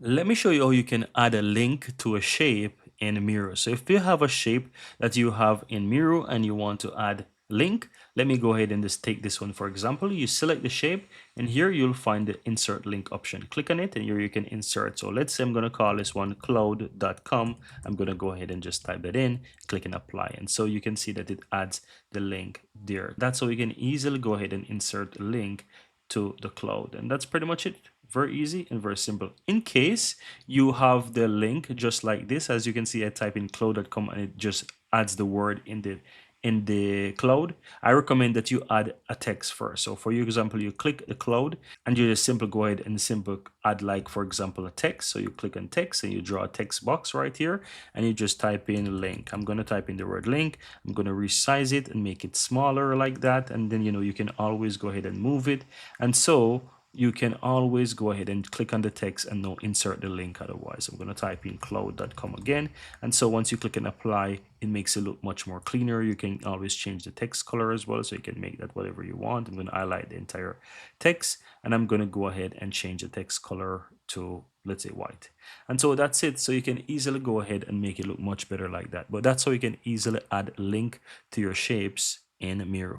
Let me show you how you can add a link to a shape in Miro. So if you have a shape that you have in Miro and you want to add link, let me go ahead and just take this one for example. You select the shape and here you'll find the insert link option. Click on it and here you can insert. So let's say I'm going to call this one cloud.com. I'm going to go ahead and just type that in, click and apply. And so you can see that it adds the link there. That's how you can easily go ahead and insert a link to the cloud. And that's pretty much it. Very easy and very simple. In case you have the link just like this, as you can see, I type in cloud.com and it just adds the word in the cloud. I recommend that you add a text first. So for example, you click the cloud and you just simply go ahead and simply add, like for example, a text. So you click on text and you draw a text box right here and you just type in link. I'm going to type in the word link. I'm going to resize it and make it smaller like that. And then, you can always go ahead and move it. And so you can always go ahead and click on the text and now insert the link otherwise. I'm going to type in cloud.com again. And so once you click and apply, it makes it look much more cleaner. You can always change the text color as well. So you can make that whatever you want. I'm going to highlight the entire text and I'm going to go ahead and change the text color to, let's say, white. And so that's it. So you can easily go ahead and make it look much better like that. But that's how you can easily add a link to your shapes in Miro.